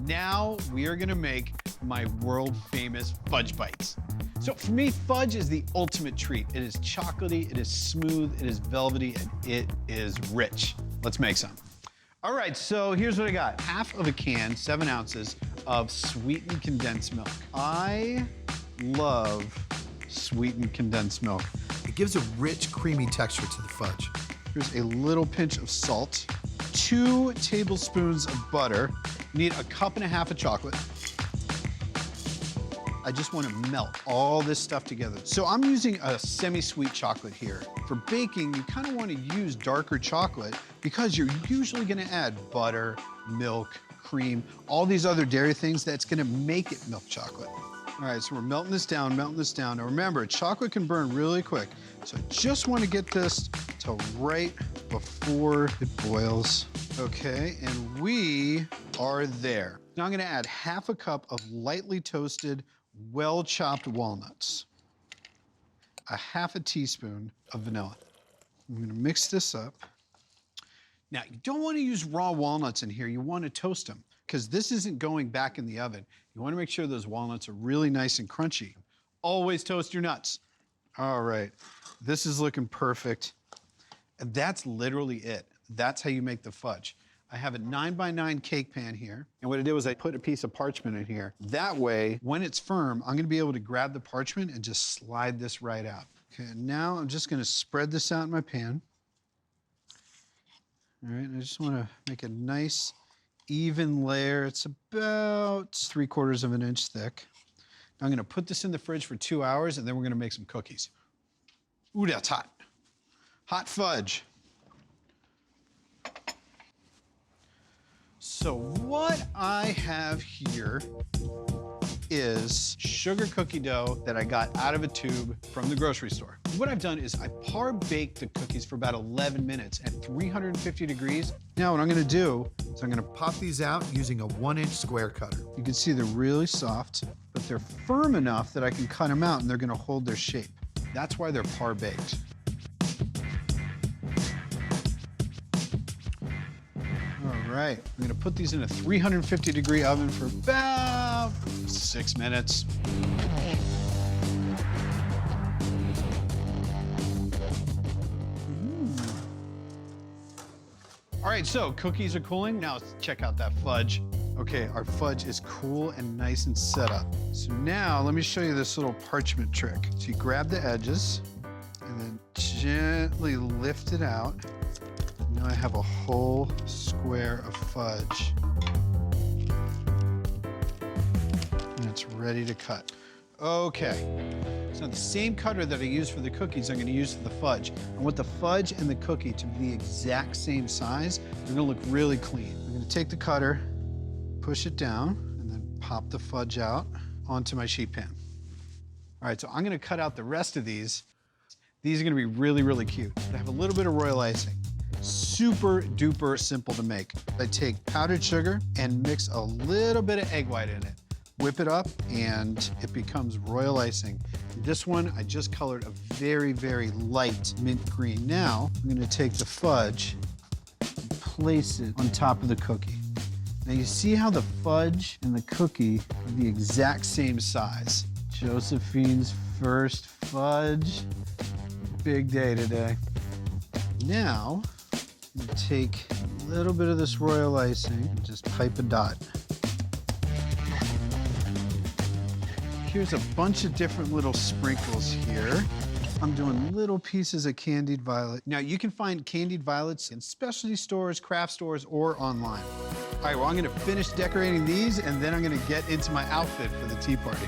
Now we are gonna make my world famous fudge bites. So for me, fudge is the ultimate treat. It is chocolatey, it is smooth, it is velvety, and it is rich. Let's make some. All right, so here's what I got. Half of a can, 7 ounces of sweetened condensed milk. I love sweetened condensed milk. It gives a rich, creamy texture to the fudge. Here's a little pinch of salt, 2 tablespoons of butter. You need 1.5 cups of chocolate. I just want to melt all this stuff together. So I'm using a semi-sweet chocolate here. For baking, you kind of want to use darker chocolate because you're usually going to add butter, milk, cream, all these other dairy things that's going to make it milk chocolate. All right, so we're melting this down, melting this down. Now remember, chocolate can burn really quick. So I just want to get this to right before it boils. Okay, and we are there. Now I'm gonna add 1/2 cup of lightly toasted, well-chopped walnuts. 1/2 teaspoon of vanilla. I'm gonna mix this up. Now, you don't wanna use raw walnuts in here. You wanna toast them, because this isn't going back in the oven. You wanna make sure those walnuts are really nice and crunchy. Always toast your nuts. All right, this is looking perfect. And that's literally it. That's how you make the fudge. I have a 9x9 cake pan here. And what I did was I put a piece of parchment in here. That way, when it's firm, I'm gonna be able to grab the parchment and just slide this right out. Okay, now I'm just gonna spread this out in my pan. All right, and I just wanna make a nice, even layer. It's about 3/4 of an inch thick. Now I'm gonna put this in the fridge for 2 hours, and then we're gonna make some cookies. Ooh, that's hot. Hot fudge. So what I have here is sugar cookie dough that I got out of a tube from the grocery store. What I've done is I par-baked the cookies for about 11 minutes at 350 degrees. Now what I'm gonna do is I'm gonna Pop these out using a 1-inch square cutter. You can see they're really soft, but they're firm enough that I can cut them out and they're gonna hold their shape. That's why they're par-baked. All right, I'm gonna put these in a 350 degree oven for about 6 minutes. All right, so cookies are cooling. Now let's check out that fudge. Okay, our fudge is cool and nice and set up. So now let me show you this little parchment trick. So you grab the edges and then gently lift it out. Now I have a whole square of fudge. And it's ready to cut. Okay, so the same cutter that I used for the cookies, I'm gonna use for the fudge. I want the fudge and the cookie to be the exact same size. They're gonna look really clean. I'm gonna take the cutter, push it down, and then pop the fudge out onto my sheet pan. All right, so I'm gonna cut out the rest of these. These are gonna be really, really cute. They have a little bit of royal icing. Super duper simple to make. I take powdered sugar and mix a little bit of egg white in it. Whip it up and it becomes royal icing. This one, I just colored a very, very light mint green. Now, I'm gonna take the fudge and place it on top of the cookie. Now you see how the fudge and the cookie are the exact same size. Josephine's first fudge. Big day today. Now, I'm gonna take a little bit of this royal icing and just pipe a dot. Here's a bunch of different little sprinkles here. I'm doing little pieces of candied violet. Now you can find candied violets in specialty stores, craft stores, or online. All right, well, I'm gonna finish decorating these and then I'm gonna get into my outfit for the tea party.